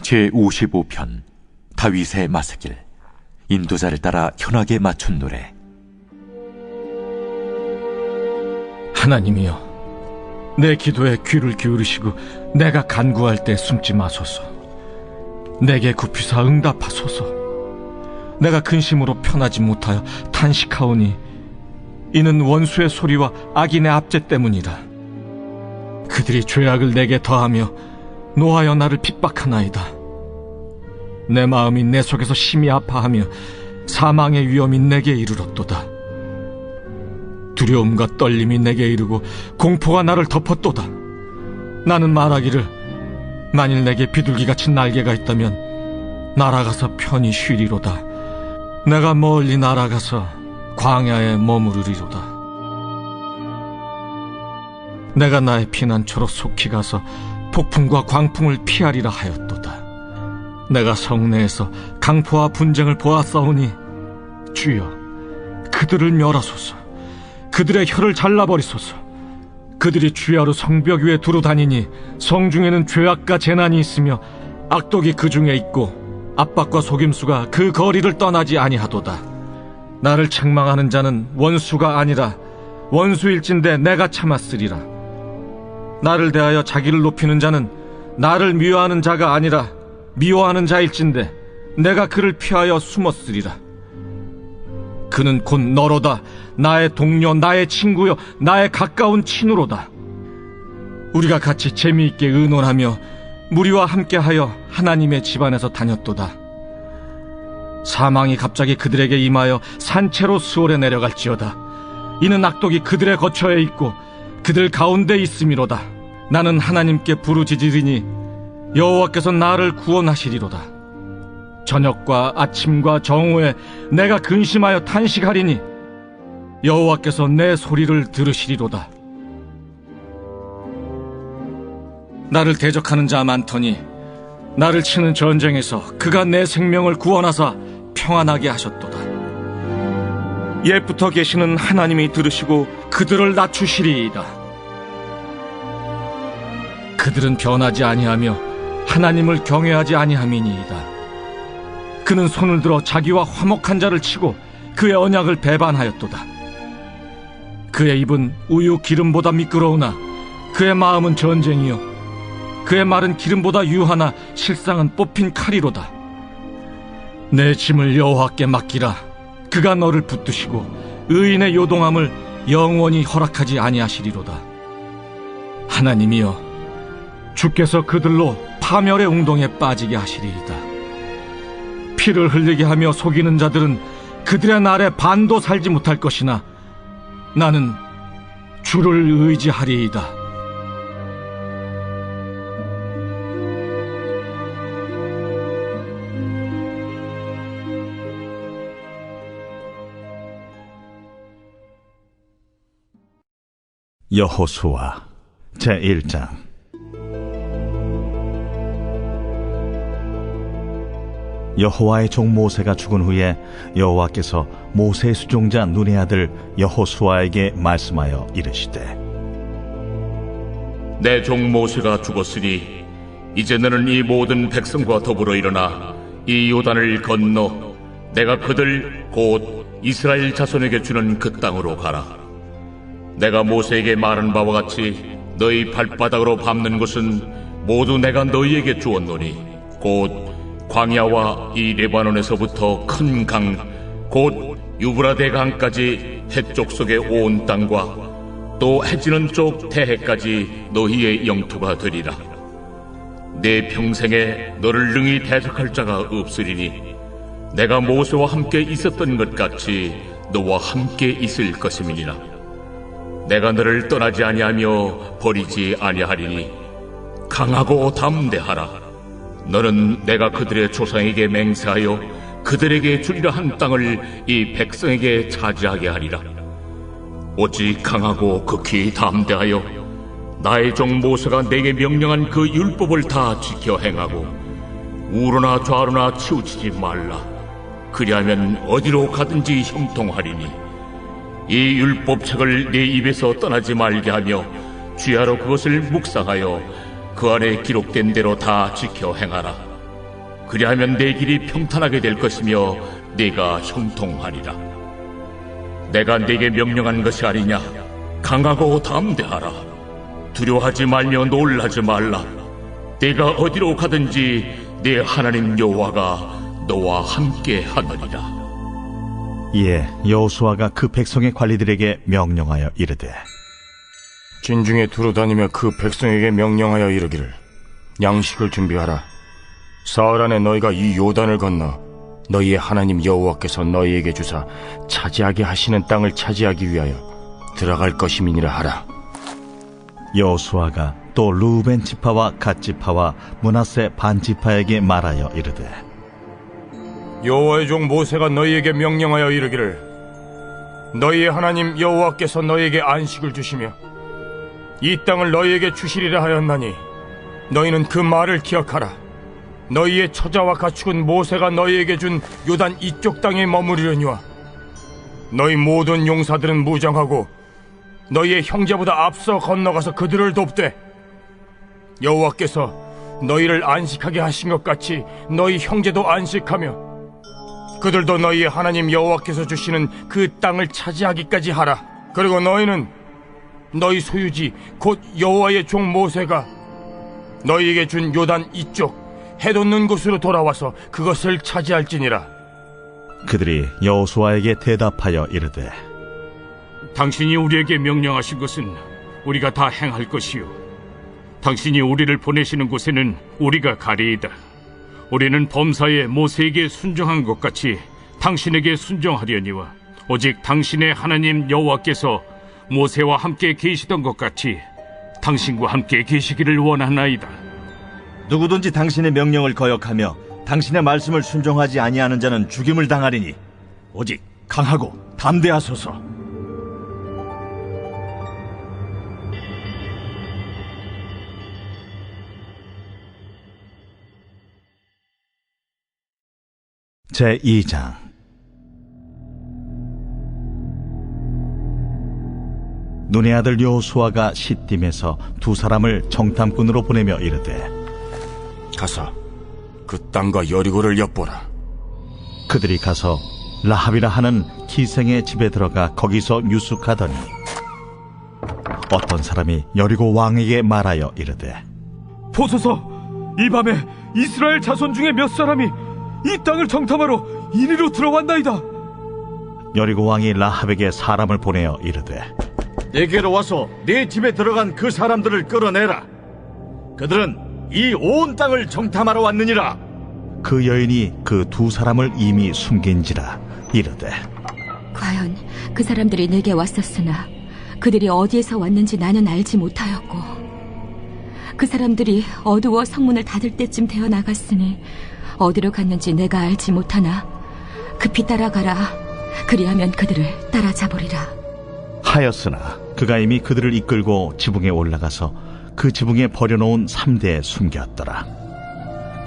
제55편 다윗의 마스길. 인도자를 따라 현악에 맞춘 노래. 하나님이여, 내 기도에 귀를 기울이시고 내가 간구할 때 숨지 마소서. 내게 굽히사 응답하소서. 내가 근심으로 편하지 못하여 탄식하오니 이는 원수의 소리와 악인의 압제 때문이다. 그들이 죄악을 내게 더하며 노하여 나를 핍박하나이다. 내 마음이 내 속에서 심히 아파하며 사망의 위험이 내게 이르렀도다. 두려움과 떨림이 내게 이르고 공포가 나를 덮었도다. 나는 말하기를, 만일 내게 비둘기같이 날개가 있다면 날아가서 편히 쉬리로다. 내가 멀리 날아가서 광야에 머무르리로다. 내가 나의 피난처로 속히 가서 폭풍과 광풍을 피하리라 하였도다. 내가 성내에서 강포와 분쟁을 보았사오니 주여, 그들을 멸하소서. 그들의 혀를 잘라버리소서. 그들이 주야로 성벽 위에 두루 다니니 성중에는 죄악과 재난이 있으며 악독이 그 중에 있고 압박과 속임수가 그 거리를 떠나지 아니하도다. 나를 책망하는 자는 원수가 아니라 원수일진데 내가 참았으리라. 나를 대하여 자기를 높이는 자는 나를 미워하는 자가 아니라 미워하는 자일진데 내가 그를 피하여 숨었으리라. 그는 곧 너로다. 나의 동료, 나의 친구여, 나의 가까운 친우로다. 우리가 같이 재미있게 의논하며 무리와 함께하여 하나님의 집안에서 다녔도다. 사망이 갑자기 그들에게 임하여 산채로 수월에 내려갈지어다. 이는 악독이 그들의 거처에 있고 그들 가운데 있음이로다. 나는 하나님께 부르짖으리니 여호와께서 나를 구원하시리로다. 저녁과 아침과 정오에 내가 근심하여 탄식하리니 여호와께서 내 소리를 들으시리로다. 나를 대적하는 자 많더니 나를 치는 전쟁에서 그가 내 생명을 구원하사 평안하게 하셨도다. 옛부터 계시는 하나님이 들으시고 그들을 낮추시리이다. 그들은 변하지 아니하며 하나님을 경외하지 아니함이니이다. 그는 손을 들어 자기와 화목한 자를 치고 그의 언약을 배반하였도다. 그의 입은 우유 기름보다 미끄러우나 그의 마음은 전쟁이요 그의 말은 기름보다 유하나 실상은 뽑힌 칼이로다. 내 짐을 여호와께 맡기라. 그가 너를 붙드시고 의인의 요동함을 영원히 허락하지 아니하시리로다. 하나님이여, 주께서 그들로 파멸의 웅덩이에 빠지게 하시리이다. 피를 흘리게 하며 속이는 자들은 그들의 날에 반도 살지 못할 것이나 나는 주를 의지하리이다. 여호수아 제1장. 여호와의 종 모세가 죽은 후에 여호와께서 모세의 수종자 눈의 아들 여호수아에게 말씀하여 이르시되, 내 종 모세가 죽었으니 이제 너는 이 모든 백성과 더불어 일어나 이 요단을 건너 내가 그들 곧 이스라엘 자손에게 주는 그 땅으로 가라. 내가 모세에게 말한 바와 같이 너희 발바닥으로 밟는 것은 모두 내가 너희에게 주었노니 곧 광야와 이 레바논에서부터 큰 강 곧 유브라데 강까지 해쪽 속의 온 땅과 또 해지는 쪽 태해까지 너희의 영토가 되리라. 내 평생에 너를 능히 대적할 자가 없으리니 내가 모세와 함께 있었던 것 같이 너와 함께 있을 것임이니라. 내가 너를 떠나지 아니하며 버리지 아니하리니 강하고 담대하라. 너는 내가 그들의 조상에게 맹세하여 그들에게 주리라 한 땅을 이 백성에게 차지하게 하리라. 오직 강하고 극히 담대하여 나의 종 모세가 내게 명령한 그 율법을 다 지켜 행하고 우로나 좌로나 치우치지 말라. 그리하면 어디로 가든지 형통하리니 이 율법책을 내 입에서 떠나지 말게 하며 주야로 그것을 묵상하여 그 안에 기록된 대로 다 지켜 행하라. 그리하면 내 길이 평탄하게 될 것이며 네가 형통하리라. 내가 네게 명령한 것이 아니냐? 강하고 담대하라. 두려워하지 말며 놀라지 말라. 네가 어디로 가든지 네 하나님 여호와가 너와 함께 하느니라. 이에 여호수아가 그 백성의 관리들에게 명령하여 이르되 진중에 두루다니며 그 백성에게 명령하여 이르기를 양식을 준비하라. 사흘 안에 너희가 이 요단을 건너 너희의 하나님 여호와께서 너희에게 주사 차지하게 하시는 땅을 차지하기 위하여 들어갈 것임이니라 하라. 여호수아가 또 루벤 지파와 갓 지파와 므낫세 반 지파에게 말하여 이르되 여호와의 종 모세가 너희에게 명령하여 이르기를 너희의 하나님 여호와께서 너희에게 안식을 주시며 이 땅을 너희에게 주시리라 하였나니 너희는 그 말을 기억하라. 너희의 처자와 가축은 모세가 너희에게 준 요단 이쪽 땅에 머무르려니와 너희 모든 용사들은 무장하고 너희의 형제보다 앞서 건너가서 그들을 돕되 여호와께서 너희를 안식하게 하신 것 같이 너희 형제도 안식하며 그들도 너희의 하나님 여호와께서 주시는 그 땅을 차지하기까지 하라. 그리고 너희는 너희 소유지 곧 여호와의 종 모세가 너희에게 준 요단 이쪽 해돋는 곳으로 돌아와서 그것을 차지할지니라. 그들이 여호수아에게 대답하여 이르되 당신이 우리에게 명령하신 것은 우리가 다 행할 것이요 당신이 우리를 보내시는 곳에는 우리가 가리이다. 우리는 범사에 모세에게 순종한 것 같이 당신에게 순종하려니와 오직 당신의 하나님 여호와께서 모세와 함께 계시던 것 같이 당신과 함께 계시기를 원하나이다. 누구든지 당신의 명령을 거역하며 당신의 말씀을 순종하지 아니하는 자는 죽임을 당하리니 오직 강하고 담대하소서. 제2장 눈의 아들 여호수아가 시딤에서 두 사람을 정탐꾼으로 보내며 이르되 가서 그 땅과 여리고를 엿보라. 그들이 가서 라합이라 하는 기생의 집에 들어가 거기서 유숙하더니 어떤 사람이 여리고 왕에게 말하여 이르되 보소서, 이 밤에 이스라엘 자손 중에 몇 사람이 이 땅을 정탐하러 이리로 들어왔나이다. 여리고 왕이 라합에게 사람을 보내어 이르되 내게로 와서 네 집에 들어간 그 사람들을 끌어내라. 그들은 이 온 땅을 정탐하러 왔느니라. 그 여인이 그 두 사람을 이미 숨긴지라 이르되 과연 그 사람들이 내게 왔었으나 그들이 어디에서 왔는지 나는 알지 못하였고 그 사람들이 어두워 성문을 닫을 때쯤 되어 나갔으니 어디로 갔는지 내가 알지 못하나 급히 따라가라. 그리하면 그들을 따라잡으리라 하였으나 그가 이미 그들을 이끌고 지붕에 올라가서 그 지붕에 버려놓은 3대에 숨겼더라.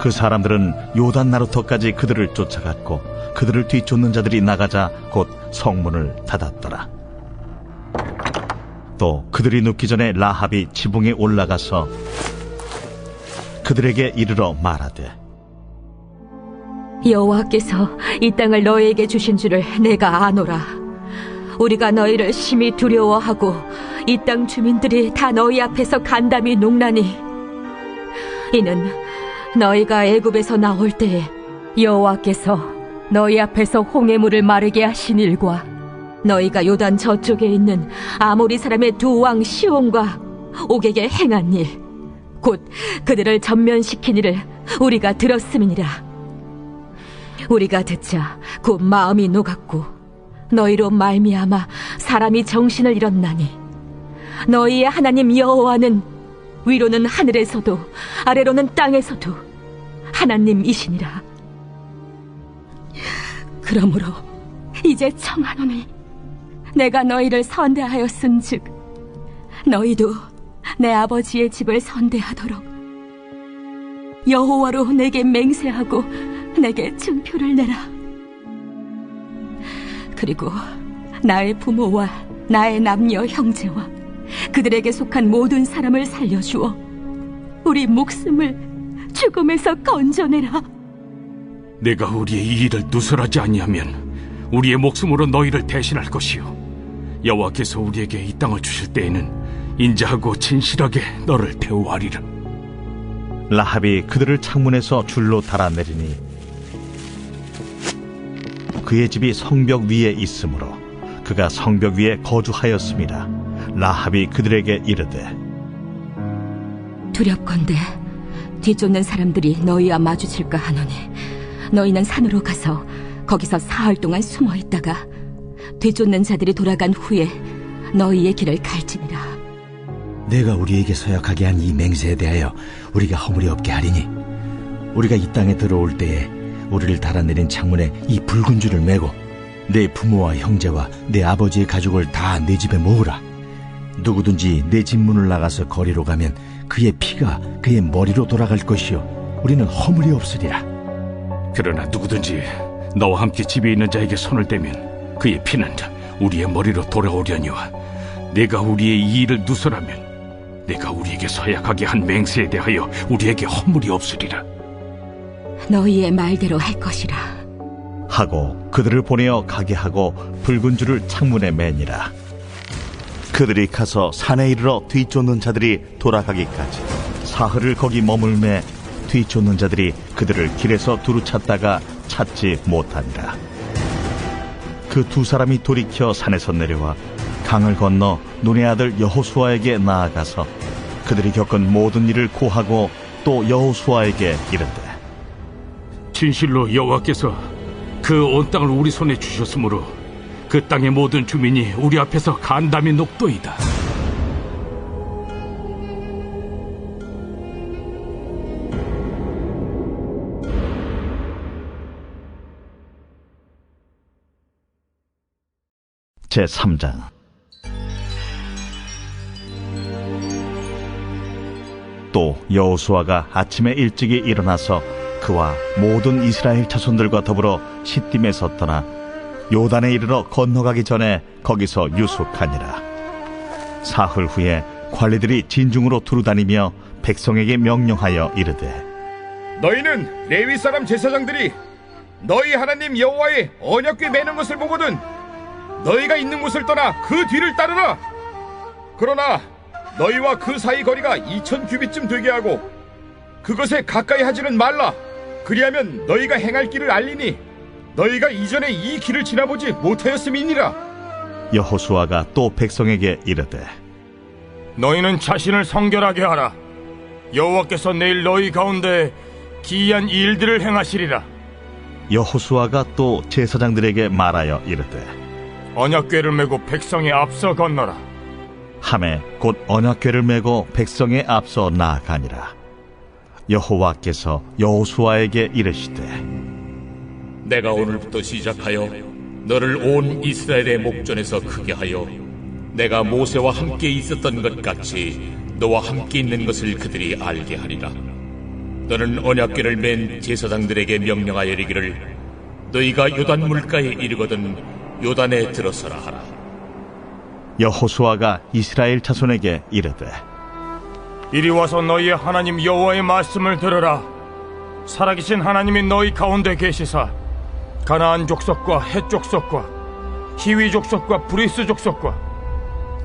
그 사람들은 요단 나루터까지 그들을 쫓아갔고 그들을 뒤쫓는 자들이 나가자 곧 성문을 닫았더라. 또 그들이 눕기 전에 라합이 지붕에 올라가서 그들에게 이르러 말하되 여호와께서 이 땅을 너희에게 주신 줄을 내가 아노라. 우리가 너희를 심히 두려워하고 이 땅 주민들이 다 너희 앞에서 간담이 농나니 이는 너희가 애굽에서 나올 때에 여호와께서 너희 앞에서 홍해물을 마르게 하신 일과 너희가 요단 저쪽에 있는 아모리 사람의 두 왕 시온과 옥에게 행한 일 곧 그들을 전면시킨 일을 우리가 들었음이니라. 우리가 듣자 곧 마음이 녹았고 너희로 말미암아 사람이 정신을 잃었나니 너희의 하나님 여호와는 위로는 하늘에서도 아래로는 땅에서도 하나님이시니라. 그러므로 이제 청하노니 내가 너희를 선대하였은즉 너희도 내 아버지의 집을 선대하도록 여호와로 내게 맹세하고 내게 증표를 내라. 그리고 나의 부모와 나의 남녀 형제와 그들에게 속한 모든 사람을 살려주어 우리 목숨을 죽음에서 건져내라. 내가 우리의 이 일을 누설하지 아니하면 우리의 목숨으로 너희를 대신할 것이요 여호와께서 우리에게 이 땅을 주실 때에는 인자하고 진실하게 너를 대우하리라. 라합이 그들을 창문에서 줄로 달아내리니 그의 집이 성벽 위에 있으므로 그가 성벽 위에 거주하였습니다. 라합이 그들에게 이르되 두렵건대 뒤쫓는 사람들이 너희와 마주칠까 하노니 너희는 산으로 가서 거기서 사흘 동안 숨어 있다가 뒤쫓는 자들이 돌아간 후에 너희의 길을 갈지니라. 내가 우리에게 서약하게 한 이 맹세에 대하여 우리가 허물이 없게 하리니 우리가 이 땅에 들어올 때에 우리를 달아내린 창문에 이 붉은 줄을 매고 내 부모와 형제와 내 아버지의 가족을 다 내 집에 모으라. 누구든지 내 집 문을 나가서 거리로 가면 그의 피가 그의 머리로 돌아갈 것이요 우리는 허물이 없으리라. 그러나 누구든지 너와 함께 집에 있는 자에게 손을 대면 그의 피는 우리의 머리로 돌아오려니와 내가 우리의 이 일을 누설하면 내가 우리에게 서약하게 한 맹세에 대하여 우리에게 허물이 없으리라. 너희의 말대로 할 것이라 하고 그들을 보내어 가게 하고 붉은 줄을 창문에 매니라. 그들이 가서 산에 이르러 뒤쫓는 자들이 돌아가기까지 사흘을 거기 머물매 뒤쫓는 자들이 그들을 길에서 두루 찾다가 찾지 못하니라. 그 두 사람이 돌이켜 산에서 내려와 강을 건너 눈의 아들 여호수아에게 나아가서 그들이 겪은 모든 일을 고하고 또 여호수아에게 이르되 진실로 여호와께서 그 온 땅을 우리 손에 주셨으므로 그 땅의 모든 주민이 우리 앞에서 간담이 녹도이다. 제3장. 또 여호수아가 아침에 일찍이 일어나서 그와 모든 이스라엘 자손들과 더불어 시딤에서 떠나 요단에 이르러 건너가기 전에 거기서 유숙하니라. 사흘 후에 관리들이 진중으로 두루다니며 백성에게 명령하여 이르되 너희는 레위 사람 제사장들이 너희 하나님 여호와의 언약궤 매는 것을 보거든 너희가 있는 곳을 떠나 그 뒤를 따르라. 그러나 너희와 그 사이 거리가 2000규빗쯤 되게 하고 그것에 가까이 하지는 말라. 그리하면 너희가 행할 길을 알리니 너희가 이전에 이 길을 지나보지 못하였음이니라. 여호수아가 또 백성에게 이르되 너희는 자신을 성결하게 하라. 여호와께서 내일 너희 가운데 기이한 일들을 행하시리라. 여호수아가 또 제사장들에게 말하여 이르되 언약궤를 메고 백성의 앞서 건너라. 하매 곧 언약궤를 메고 백성의 앞서 나아가니라. 여호와께서 여호수아에게 이르시되 내가 오늘부터 시작하여 너를 온 이스라엘의 목전에서 크게 하여 내가 모세와 함께 있었던 것 같이 너와 함께 있는 것을 그들이 알게 하리라. 너는 언약궤를 맨 제사장들에게 명령하여 이르기를 너희가 요단 물가에 이르거든 요단에 들어서라 하라. 여호수아가 이스라엘 자손에게 이르되 이리 와서 너희의 하나님 여호와의 말씀을 들으라. 살아계신 하나님이 너희 가운데 계시사 가나안 족속과 헷 족속과 히위 족속과 브리스 족속과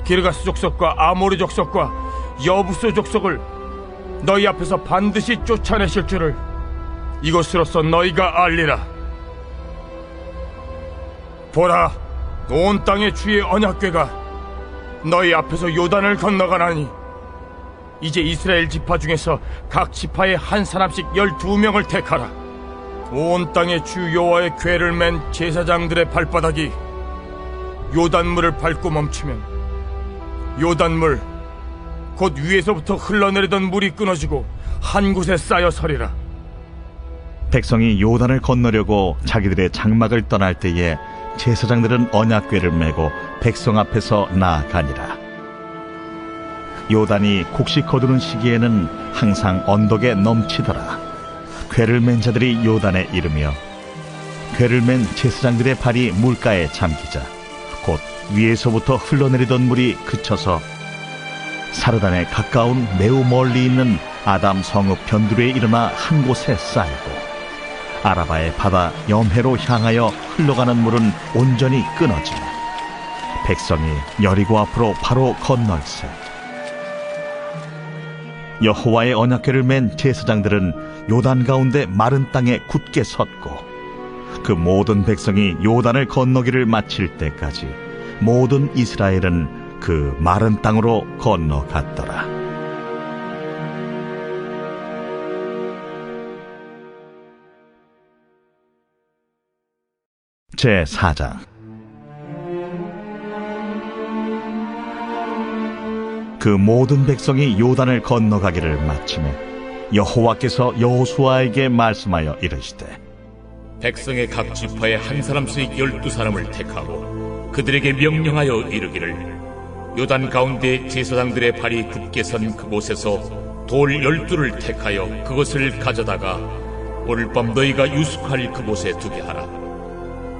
기르가스 족속과 아모리 족속과 여부스 족속을 너희 앞에서 반드시 쫓아내실 줄을 이것으로서 너희가 알리라. 보라, 온 땅의 주의 언약궤가 너희 앞에서 요단을 건너가나니 이제 이스라엘 지파 중에서 각 지파에 한 사람씩 12명을 택하라. 온 땅의 주 여호와의 궤를 맨 제사장들의 발바닥이 요단물을 밟고 멈추면 요단물 곧 위에서부터 흘러내리던 물이 끊어지고 한 곳에 쌓여 서리라. 백성이 요단을 건너려고 자기들의 장막을 떠날 때에 제사장들은 언약궤를 메고 백성 앞에서 나아가니라. 요단이 곡식 거두는 시기에는 항상 언덕에 넘치더라. 궤를 맨 자들이 요단에 이르며 궤를 맨 제사장들의 발이 물가에 잠기자 곧 위에서부터 흘러내리던 물이 그쳐서 사르단에 가까운 매우 멀리 있는 아담 성읍 변두리에 일어나 한 곳에 쌓이고 아라바의 바다 염해로 향하여 흘러가는 물은 온전히 끊어지며 백성이 여리고 앞으로 바로 건널세. 여호와의 언약궤를 맨 제사장들은 요단 가운데 마른 땅에 굳게 섰고 그 모든 백성이 요단을 건너기를 마칠 때까지 모든 이스라엘은 그 마른 땅으로 건너갔더라. 제4장. 그 모든 백성이 요단을 건너가기를 마치매 여호와께서 여호수아에게 말씀하여 이르시되 백성의 각 지파에 한 사람씩 12사람을 택하고 그들에게 명령하여 이르기를 요단 가운데 제사장들의 발이 굳게 선 그곳에서 돌 12를 택하여 그것을 가져다가 오늘 밤 너희가 유숙할 그곳에 두게 하라.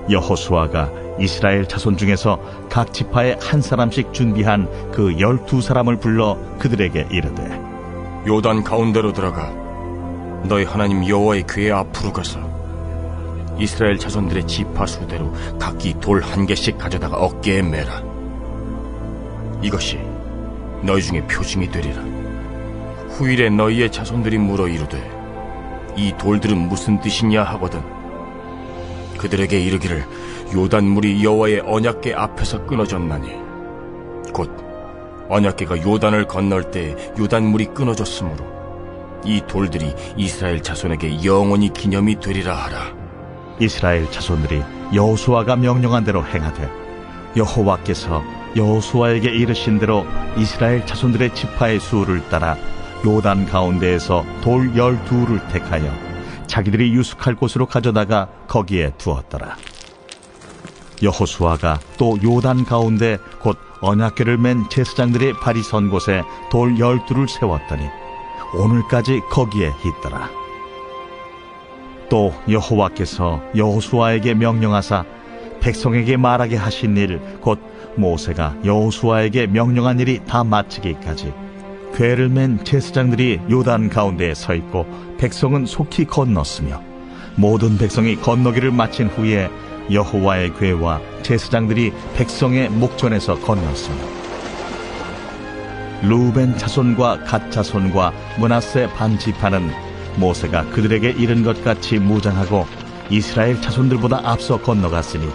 여호수아가 이스라엘 자손 중에서 각 지파에 한 사람씩 준비한 그 12사람을 불러 그들에게 이르되 요단 가운데로 들어가 너희 하나님 여호와의 궤 앞으로 가서 이스라엘 자손들의 지파 수대로 각기 돌 1개씩 가져다가 어깨에 매라. 이것이 너희 중에 표징이 되리라. 후일에 너희의 자손들이 물어 이르되 이 돌들은 무슨 뜻이냐 하거든 그들에게 이르기를 요단물이 여호와의 언약궤 앞에서 끊어졌나니 곧 언약궤가 요단을 건널 때 요단물이 끊어졌으므로 이 돌들이 이스라엘 자손에게 영원히 기념이 되리라 하라. 이스라엘 자손들이 여호수아가 명령한 대로 행하되 여호와께서 여호수아에게 이르신 대로 이스라엘 자손들의 지파의 수를 따라 요단 가운데에서 돌 12를 택하여 자기들이 유숙할 곳으로 가져다가 거기에 두었더라. 여호수아가 또 요단 가운데 곧 언약궤를 맨 제사장들의 발이 선 곳에 돌 12를 세웠더니 오늘까지 거기에 있더라. 또 여호와께서 여호수아에게 명령하사 백성에게 말하게 하신 일 곧 모세가 여호수아에게 명령한 일이 다 마치기까지 궤를 맨 제사장들이 요단 가운데에 서 있고 백성은 속히 건넜으며 모든 백성이 건너기를 마친 후에 여호와의 궤와 제사장들이 백성의 목전에서 건넜으며 루벤 자손과 갓 자손과 므낫세 반 지파는 모세가 그들에게 이른 것 같이 무장하고 이스라엘 자손들보다 앞서 건너갔으니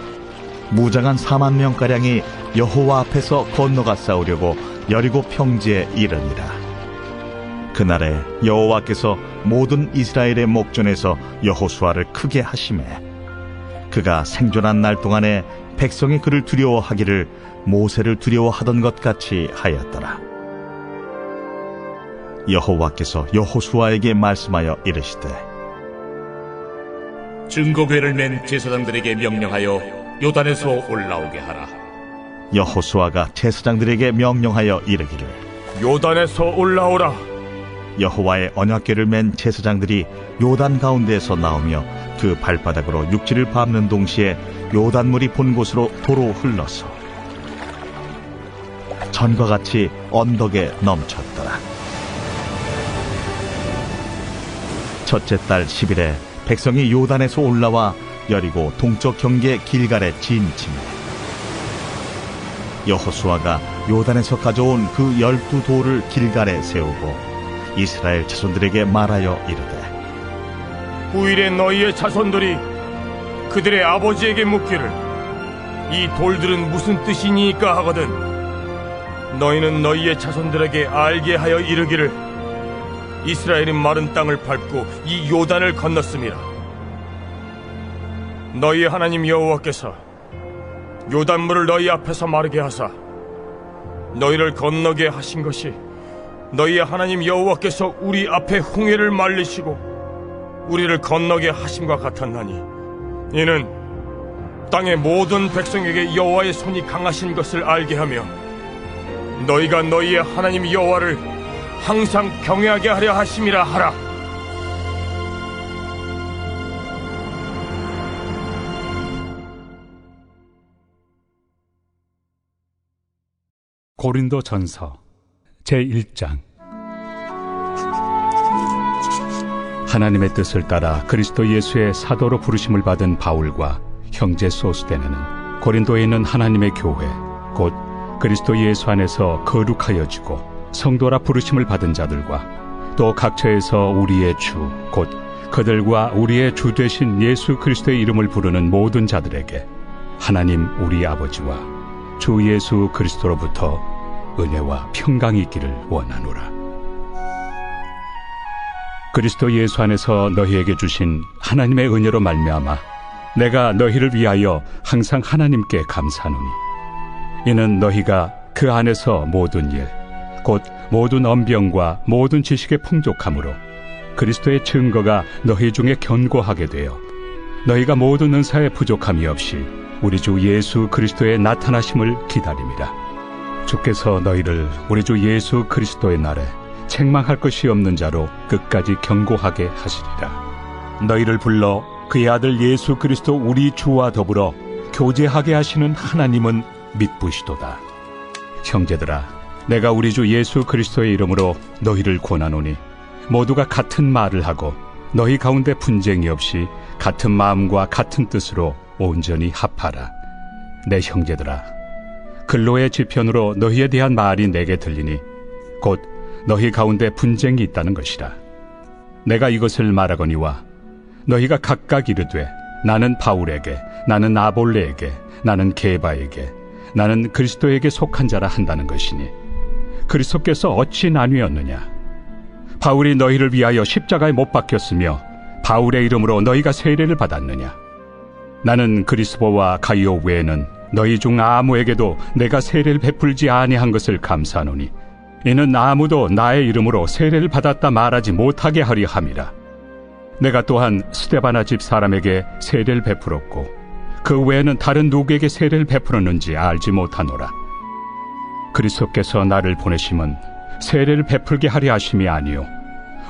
무장한 4만 명가량이 여호와 앞에서 건너가 싸우려고 여리고 평지에 이르니라. 그날에 여호와께서 모든 이스라엘의 목전에서 여호수아를 크게 하시매 그가 생존한 날 동안에 백성이 그를 두려워하기를 모세를 두려워하던 것 같이 하였더라. 여호와께서 여호수아에게 말씀하여 이르시되 증거궤를 맨 제사장들에게 명령하여 요단에서 올라오게 하라. 여호수아가 제사장들에게 명령하여 이르기를 요단에서 올라오라. 여호와의 언약궤를 맨 제사장들이 요단 가운데에서 나오며 그 발바닥으로 육지를 밟는 동시에 요단물이 본 곳으로 도로 흘러서 전과 같이 언덕에 넘쳤더라. 첫째 달 10일에 백성이 요단에서 올라와 여리고 동쪽 경계 길갈에 진침해 여호수아가 요단에서 가져온 그 12돌을 길갈에 세우고 이스라엘 자손들에게 말하여 이르되 후일에 너희의 자손들이 그들의 아버지에게 묻기를 이 돌들은 무슨 뜻이니까 하거든 너희는 너희의 자손들에게 알게 하여 이르기를 이스라엘이 마른 땅을 밟고 이 요단을 건넜음이라. 너희의 하나님 여호와께서 요단물을 너희 앞에서 마르게 하사 너희를 건너게 하신 것이 너희의 하나님 여호와께서 우리 앞에 홍해를 말리시고 우리를 건너게 하심과 같았나니 이는 땅의 모든 백성에게 여호와의 손이 강하신 것을 알게 하며 너희가 너희의 하나님 여호와를 항상 경외하게 하려 하심이라 하라. 고린도전서 제1장. 하나님의 뜻을 따라 그리스도 예수의 사도로 부르심을 받은 바울과 형제 소스데네는 고린도에 있는 하나님의 교회 곧 그리스도 예수 안에서 거룩하여지고 성도라 부르심을 받은 자들과 또 각처에서 우리의 주 곧 그들과 우리의 주 되신 예수 그리스도의 이름을 부르는 모든 자들에게 하나님 우리 아버지와 주 예수 그리스도로부터 은혜와 평강이 있기를 원하노라. 그리스도 예수 안에서 너희에게 주신 하나님의 은혜로 말미암아 내가 너희를 위하여 항상 하나님께 감사하노니 이는 너희가 그 안에서 모든 일 곧 모든 언병과 모든 지식의 풍족함으로 그리스도의 증거가 너희 중에 견고하게 되어 너희가 모든 은사에 부족함이 없이 우리 주 예수 그리스도의 나타나심을 기다림이라. 주께서 너희를 우리 주 예수 그리스도의 날에 책망할 것이 없는 자로 끝까지 견고하게 하시리라. 너희를 불러 그의 아들 예수 그리스도 우리 주와 더불어 교제하게 하시는 하나님은 믿부시도다. 형제들아, 내가 우리 주 예수 그리스도의 이름으로 너희를 권하노니 모두가 같은 말을 하고 너희 가운데 분쟁이 없이 같은 마음과 같은 뜻으로 온전히 합하라. 내 형제들아, 근로의 지편으로 너희에 대한 말이 내게 들리니 곧 너희 가운데 분쟁이 있다는 것이라. 내가 이것을 말하거니와 너희가 각각 이르되 나는 바울에게, 나는 아볼레에게, 나는 게바에게, 나는 그리스도에게 속한 자라 한다는 것이니 그리스도께서 어찌 나뉘었느냐? 바울이 너희를 위하여 십자가에 못 박혔으며 바울의 이름으로 너희가 세례를 받았느냐? 나는 그리스도와 가이오 외에는 너희 중 아무에게도 내가 세례를 베풀지 아니한 것을 감사하노니 이는 아무도 나의 이름으로 세례를 받았다 말하지 못하게 하려 함이라. 내가 또한 스데바나 집 사람에게 세례를 베풀었고 그 외에는 다른 누구에게 세례를 베풀었는지 알지 못하노라. 그리스도께서 나를 보내심은 세례를 베풀게 하려 하심이 아니요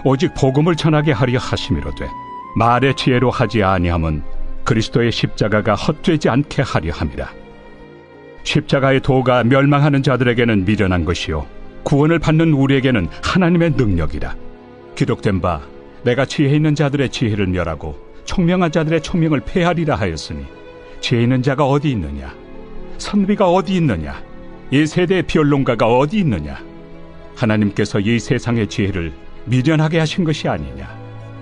오직 복음을 전하게 하려 하심이로되 말의 지혜로 하지 아니함은 그리스도의 십자가가 헛되지 않게 하려 함이라. 십자가의 도가 멸망하는 자들에게는 미련한 것이요 구원을 받는 우리에게는 하나님의 능력이라. 기록된 바 내가 지혜 있는 자들의 지혜를 멸하고 총명한 자들의 총명을 폐하리라 하였으니 지혜 있는 자가 어디 있느냐? 선비가 어디 있느냐? 이 세대의 변론가가 어디 있느냐? 하나님께서 이 세상의 지혜를 미련하게 하신 것이 아니냐?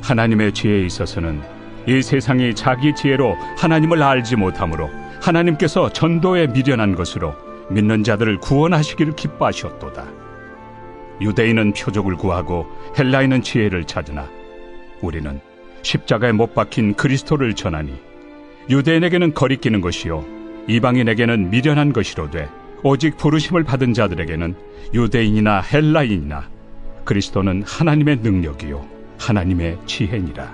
하나님의 지혜에 있어서는 이 세상이 자기 지혜로 하나님을 알지 못하므로 하나님께서 전도에 미련한 것으로 믿는 자들을 구원하시기를 기뻐하셨도다. 유대인은 표적을 구하고 헬라인은 지혜를 찾으나 우리는 십자가에 못 박힌 그리스도를 전하니 유대인에게는 거리끼는 것이요 이방인에게는 미련한 것이로되 오직 부르심을 받은 자들에게는 유대인이나 헬라인이나 그리스도는 하나님의 능력이요 하나님의 지혜니라.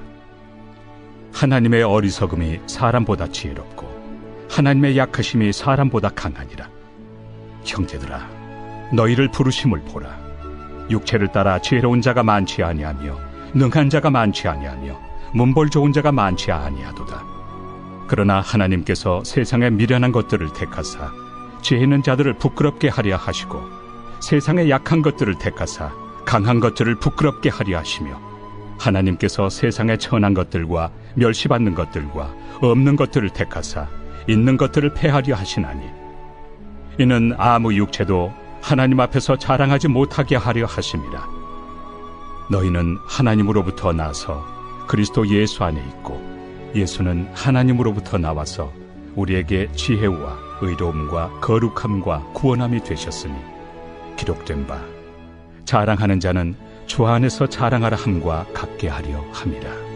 하나님의 어리석음이 사람보다 지혜롭고 하나님의 약하심이 사람보다 강하니라. 형제들아, 너희를 부르심을 보라. 육체를 따라 지혜로운 자가 많지 아니하며 능한 자가 많지 아니하며 문벌 좋은 자가 많지 아니하도다. 그러나 하나님께서 세상의 미련한 것들을 택하사 지혜 있는 자들을 부끄럽게 하려 하시고 세상의 약한 것들을 택하사 강한 것들을 부끄럽게 하려 하시며 하나님께서 세상의 천한 것들과 멸시받는 것들과 없는 것들을 택하사 있는 것들을 폐하려 하시나니 이는 아무 육체도 하나님 앞에서 자랑하지 못하게 하려 하심이라. 너희는 하나님으로부터 나서 그리스도 예수 안에 있고 예수는 하나님으로부터 나와서 우리에게 지혜와 의로움과 거룩함과 구원함이 되셨으니 기록된 바 자랑하는 자는 주 안에서 자랑하라 함과 같게 하려 함이라.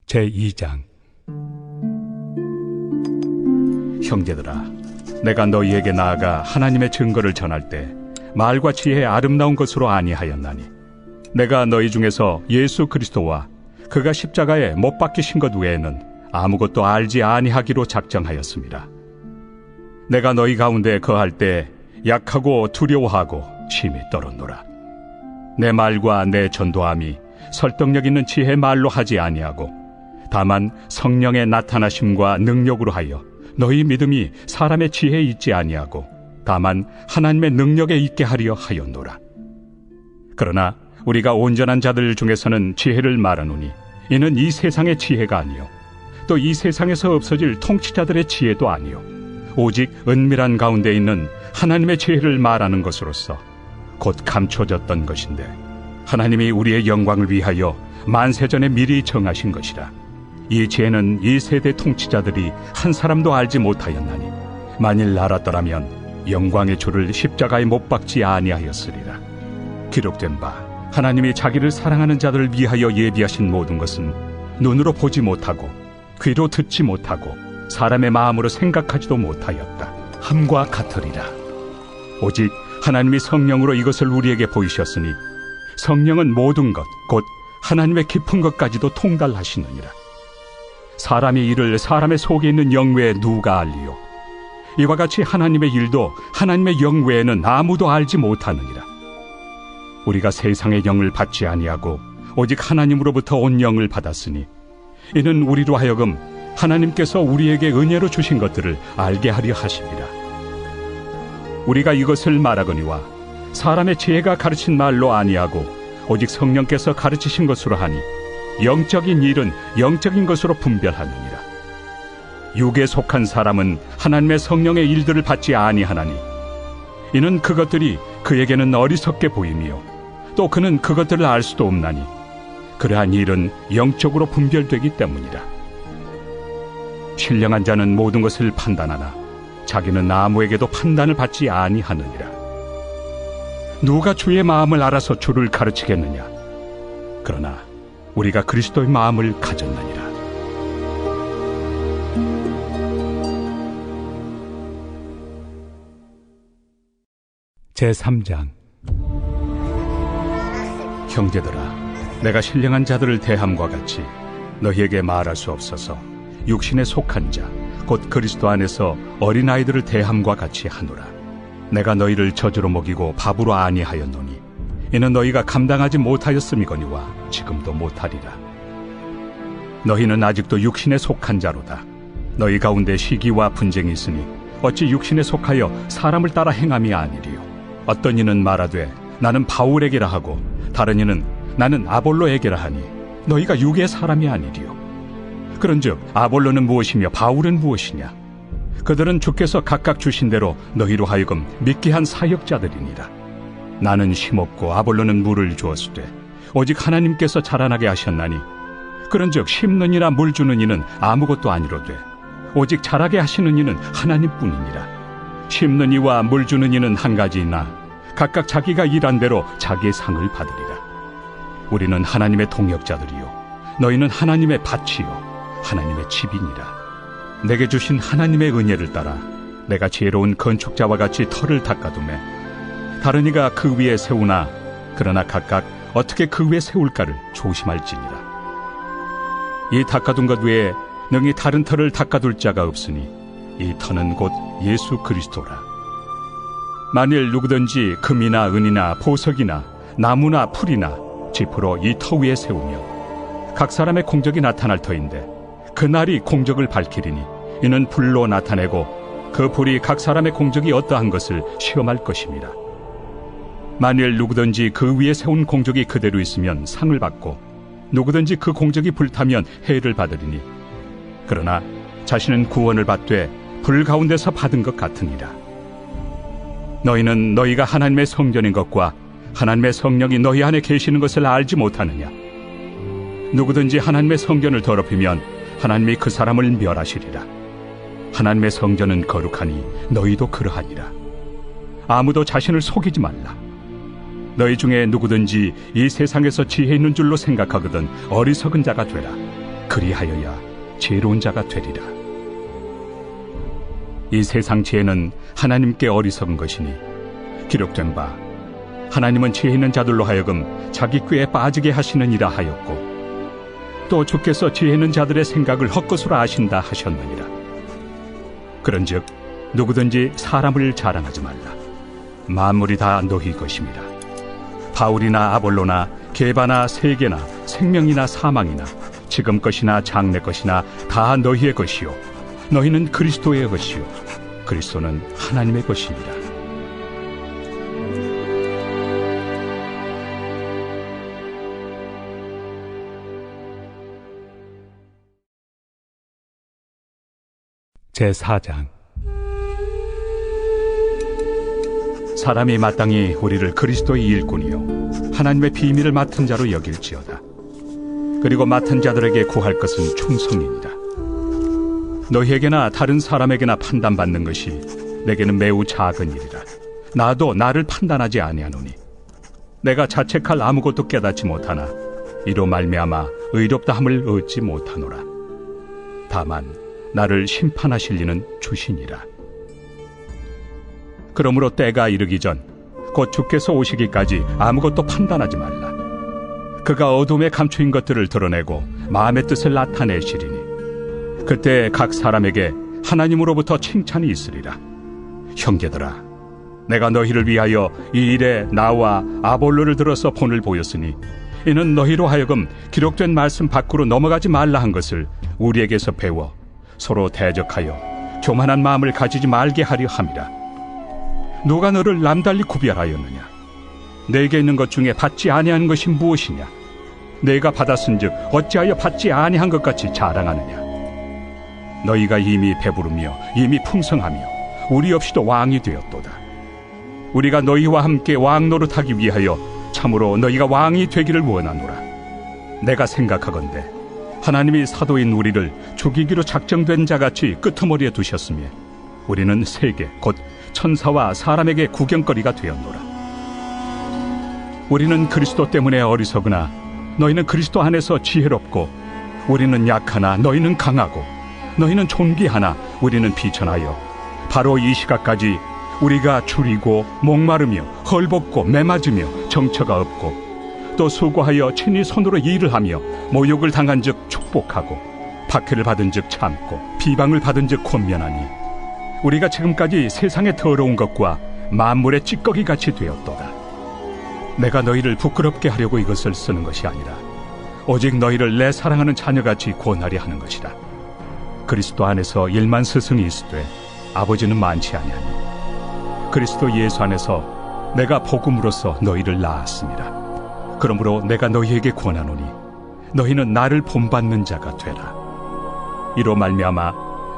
제2장. 형제들아, 내가 너희에게 나아가 하나님의 증거를 전할 때 말과 지혜의 아름다운 것으로 아니하였나니 내가 너희 중에서 예수 그리스도와 그가 십자가에 못 박히신 것 외에는 아무것도 알지 아니하기로 작정하였습니다. 내가 너희 가운데 거할 때 약하고 두려워하고 심히 떨었노라. 내 말과 내 전도함이 설득력 있는 지혜의 말로 하지 아니하고 다만 성령의 나타나심과 능력으로 하여 너희 믿음이 사람의 지혜에 있지 아니하고 다만 하나님의 능력에 있게 하려 하였노라. 그러나 우리가 온전한 자들 중에서는 지혜를 말하노니 이는 이 세상의 지혜가 아니요 또 이 세상에서 없어질 통치자들의 지혜도 아니요 오직 은밀한 가운데 있는 하나님의 지혜를 말하는 것으로서 곧 감춰졌던 것인데 하나님이 우리의 영광을 위하여 만세전에 미리 정하신 것이라. 이 지혜는 이 세대 통치자들이 한 사람도 알지 못하였나니 만일 알았더라면 영광의 주를 십자가에 못 박지 아니하였으리라. 기록된 바 하나님이 자기를 사랑하는 자들을 위하여 예비하신 모든 것은 눈으로 보지 못하고 귀로 듣지 못하고 사람의 마음으로 생각하지도 못하였다 함과 같으리라. 오직 하나님이 성령으로 이것을 우리에게 보이셨으니 성령은 모든 것 곧 하나님의 깊은 것까지도 통달하시느니라. 사람의 일을 사람의 속에 있는 영 외에 누가 알리요? 이와 같이 하나님의 일도 하나님의 영 외에는 아무도 알지 못하느니라. 우리가 세상의 영을 받지 아니하고 오직 하나님으로부터 온 영을 받았으니 이는 우리로 하여금 하나님께서 우리에게 은혜로 주신 것들을 알게 하려 하심이라. 우리가 이것을 말하거니와 사람의 지혜가 가르친 말로 아니하고 오직 성령께서 가르치신 것으로 하니 영적인 일은 영적인 것으로 분별하느니라. 육에 속한 사람은 하나님의 성령의 일들을 받지 아니하나니 이는 그것들이 그에게는 어리석게 보이며 또 그는 그것들을 알 수도 없나니 그러한 일은 영적으로 분별되기 때문이라. 신령한 자는 모든 것을 판단하나 자기는 아무에게도 판단을 받지 아니하느니라. 누가 주의 마음을 알아서 주를 가르치겠느냐? 그러나 우리가 그리스도의 마음을 가졌느니라. 제3장. 형제들아, 내가 신령한 자들을 대함과 같이 너희에게 말할 수 없어서 육신에 속한 자, 곧 그리스도 안에서 어린아이들을 대함과 같이 하노라. 내가 너희를 저주로 먹이고 밥으로 아니하였노니 이는 너희가 감당하지 못하였음이거니와 지금도 못하리라. 너희는 아직도 육신에 속한 자로다. 너희 가운데 시기와 분쟁이 있으니 어찌 육신에 속하여 사람을 따라 행함이 아니리요. 어떤 이는 말하되 나는 바울에게라 하고 다른 이는 나는 아볼로에게라 하니 너희가 육의 사람이 아니리요. 그런즉 아볼로는 무엇이며 바울은 무엇이냐? 그들은 주께서 각각 주신 대로 너희로 하여금 믿게 한 사역자들이니라. 나는 심었고 아볼로는 물을 주었으되 오직 하나님께서 자라나게 하셨나니 그런즉 심는 이나 물 주는 이는 아무것도 아니로되 오직 자라게 하시는 이는 하나님뿐이니라. 심는 이와 물 주는 이는 한 가지이나 각각 자기가 일한 대로 자기의 상을 받으리라. 우리는 하나님의 동역자들이요 너희는 하나님의 밭이요 하나님의 집이니라. 내게 주신 하나님의 은혜를 따라 내가 지혜로운 건축자와 같이 터를 닦아두매 다른 이가 그 위에 세우나 그러나 각각 어떻게 그 위에 세울까를 조심할지니라. 이 닦아둔 것 외에 능히 다른 터를 닦아둘 자가 없으니 이 터는 곧 예수 그리스도라. 만일 누구든지 금이나 은이나 보석이나 나무나 풀이나 지프로 이 터 위에 세우면 각 사람의 공적이 나타날 터인데 그날이 공적을 밝히리니 이는 불로 나타내고 그 불이 각 사람의 공적이 어떠한 것을 시험할 것입니다. 만일 누구든지 그 위에 세운 공적이 그대로 있으면 상을 받고 누구든지 그 공적이 불타면 해를 받으리니 그러나 자신은 구원을 받되 불 가운데서 받은 것 같으니라. 너희는 너희가 하나님의 성전인 것과 하나님의 성령이 너희 안에 계시는 것을 알지 못하느냐? 누구든지 하나님의 성전을 더럽히면 하나님이 그 사람을 멸하시리라. 하나님의 성전은 거룩하니 너희도 그러하니라. 아무도 자신을 속이지 말라. 너희 중에 누구든지 이 세상에서 지혜 있는 줄로 생각하거든 어리석은 자가 되라. 그리하여야 지혜로운 자가 되리라. 이 세상 지혜는 하나님께 어리석은 것이니 기록된 바 하나님은 지혜 있는 자들로 하여금 자기 꾀에 빠지게 하시느니라 하였고 또 주께서 지혜 있는 자들의 생각을 헛것으로 아신다 하셨느니라. 그런즉 누구든지 사람을 자랑하지 말라. 만물이 다 너희 것입니다. 바울이나 아볼로나 게바나 세계나 생명이나 사망이나 지금 것이나 장래 것이나 다 너희의 것이요 너희는 그리스도의 것이요 그리스도는 하나님의 것이니라. 제4장. 사람이 마땅히 우리를 그리스도의 일꾼이요 하나님의 비밀을 맡은 자로 여길지어다. 그리고 맡은 자들에게 구할 것은 충성이니라. 너희에게나 다른 사람에게나 판단받는 것이 내게는 매우 작은 일이라. 나도 나를 판단하지 아니하노니 내가 자책할 아무것도 깨닫지 못하나 이로 말미암아 의롭다함을 얻지 못하노라. 다만 나를 심판하실 이는 주시니라. 그러므로 때가 이르기 전 곧 주께서 오시기까지 아무것도 판단하지 말라. 그가 어둠에 감추인 것들을 드러내고 마음의 뜻을 나타내시리니 그때 각 사람에게 하나님으로부터 칭찬이 있으리라. 형제들아, 내가 너희를 위하여 이 일에 나와 아볼로를 들어서 본을 보였으니 이는 너희로 하여금 기록된 말씀 밖으로 넘어가지 말라 한 것을 우리에게서 배워 서로 대적하여 교만한 마음을 가지지 말게 하려 함이라. 누가 너를 남달리 구별하였느냐? 내게 있는 것 중에 받지 아니한 것이 무엇이냐? 내가 받았은즉 어찌하여 받지 아니한 것 같이 자랑하느냐? 너희가 이미 배부르며 이미 풍성하며 우리 없이도 왕이 되었도다. 우리가 너희와 함께 왕 노릇하기 위하여 참으로 너희가 왕이 되기를 원하노라. 내가 생각하건대 하나님이 사도인 우리를 죽이기로 작정된 자같이 끄트머리에 두셨으며 우리는 세계 곧 천사와 사람에게 구경거리가 되었노라. 우리는 그리스도 때문에 어리석으나 너희는 그리스도 안에서 지혜롭고 우리는 약하나 너희는 강하고 너희는 존귀하나 우리는 비천하여 바로 이 시각까지 우리가 줄이고 목마르며 헐벗고 매맞으며 정처가 없고 또 수고하여 친히 손으로 일을 하며 모욕을 당한 즉 축복하고 박해를 받은 즉 참고 비방을 받은 즉 권면하니 우리가 지금까지 세상의 더러운 것과 만물의 찌꺼기같이 되었도다. 내가 너희를 부끄럽게 하려고 이것을 쓰는 것이 아니라 오직 너희를 내 사랑하는 자녀같이 권하려 하는 것이라. 그리스도 안에서 일만 스승이 있으되 아버지는 많지 아니하니 그리스도 예수 안에서 내가 복음으로써 너희를 낳았습니다. 그러므로 내가 너희에게 권하노니 너희는 나를 본받는 자가 되라. 이로 말미암아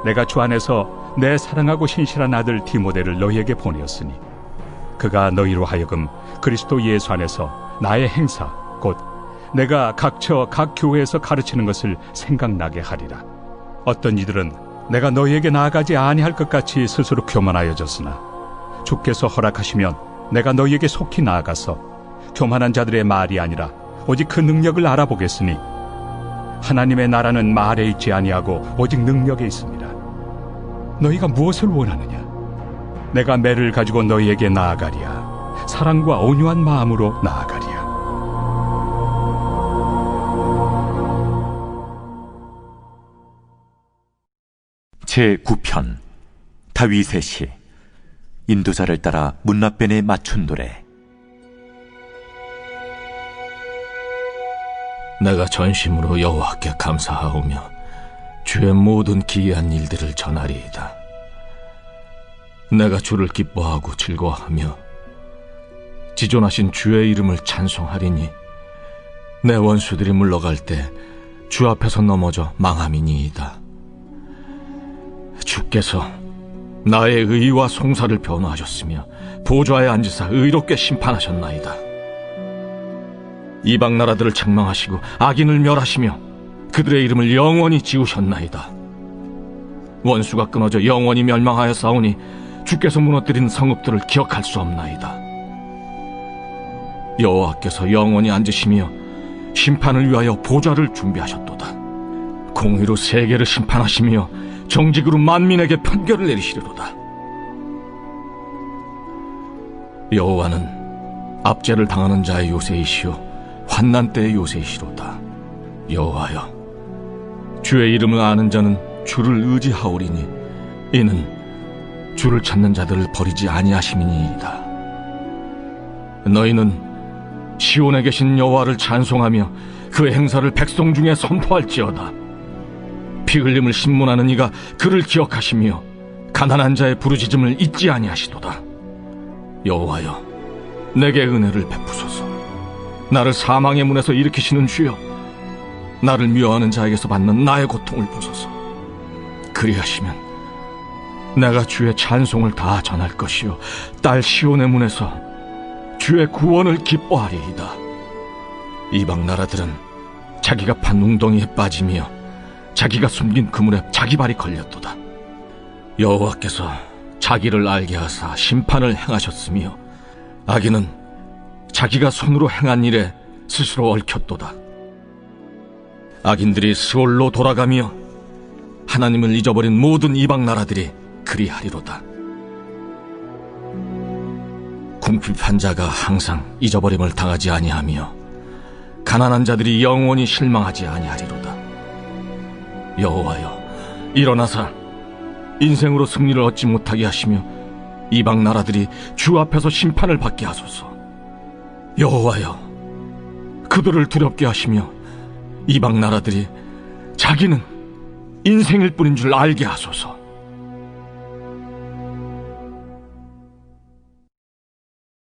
내가 주 안에서 내 사랑하고 신실한 아들 디모데를 너희에게 보내었으니 그가 너희로 하여금 그리스도 예수 안에서 나의 행사 곧 내가 각처 각 교회에서 가르치는 것을 생각나게 하리라. 어떤 이들은 내가 너희에게 나아가지 아니할 것 같이 스스로 교만하여졌으나 주께서 허락하시면 내가 너희에게 속히 나아가서 교만한 자들의 말이 아니라 오직 그 능력을 알아보겠으니 하나님의 나라는 말에 있지 아니하고 오직 능력에 있습니다. 너희가 무엇을 원하느냐? 내가 매를 가지고 너희에게 나아가리야. 사랑과 온유한 마음으로 나아가리야. 제9편 다윗의 시. 인도자를 따라 문나변에 맞춘 노래. 내가 전심으로 여호와께 감사하오며 주의 모든 기이한 일들을 전하리이다. 내가 주를 기뻐하고 즐거워하며 지존하신 주의 이름을 찬송하리니 내 원수들이 물러갈 때 주 앞에서 넘어져 망함이니이다. 주께서 나의 의와 송사를 변호하셨으며 보좌에 앉으사 의롭게 심판하셨나이다. 이방 나라들을 책망하시고 악인을 멸하시며 그들의 이름을 영원히 지우셨나이다. 원수가 끊어져 영원히 멸망하여 싸우니 주께서 무너뜨린 성읍들을 기억할 수 없나이다. 여호와께서 영원히 앉으시며 심판을 위하여 보좌를 준비하셨도다. 공의로 세계를 심판하시며 정직으로 만민에게 판결을 내리시리로다. 여호와는 압제를 당하는 자의 요새이시오 환난 때의 요새이시로다. 여호와여, 주의 이름을 아는 자는 주를 의지하오리니 이는 주를 찾는 자들을 버리지 아니하심이니이다. 너희는 시온에 계신 여호와를 찬송하며 그의 행사를 백성 중에 선포할지어다. 피 흘림을 신문하는 이가 그를 기억하시며 가난한 자의 부르짖음을 잊지 아니하시도다. 여호와여, 내게 은혜를 베푸소서. 나를 사망의 문에서 일으키시는 주여, 나를 미워하는 자에게서 받는 나의 고통을 보소서. 그리하시면 내가 주의 찬송을 다 전할 것이요 딸 시온의 문에서 주의 구원을 기뻐하리이다. 이방 나라들은 자기가 판 웅덩이에 빠지며 자기가 숨긴 그물에 자기 발이 걸렸도다. 여호와께서 자기를 알게 하사 심판을 행하셨으며 악인은 자기가 손으로 행한 일에 스스로 얽혔도다. 악인들이 스올로 돌아가며 하나님을 잊어버린 모든 이방 나라들이 그리하리로다. 궁핍한 자가 항상 잊어버림을 당하지 아니하며 가난한 자들이 영원히 실망하지 아니하리로다. 여호와여, 일어나사 인생으로 승리를 얻지 못하게 하시며 이방 나라들이 주 앞에서 심판을 받게 하소서. 여호와여, 그들을 두렵게 하시며 이방 나라들이 자기는 인생일 뿐인 줄 알게 하소서.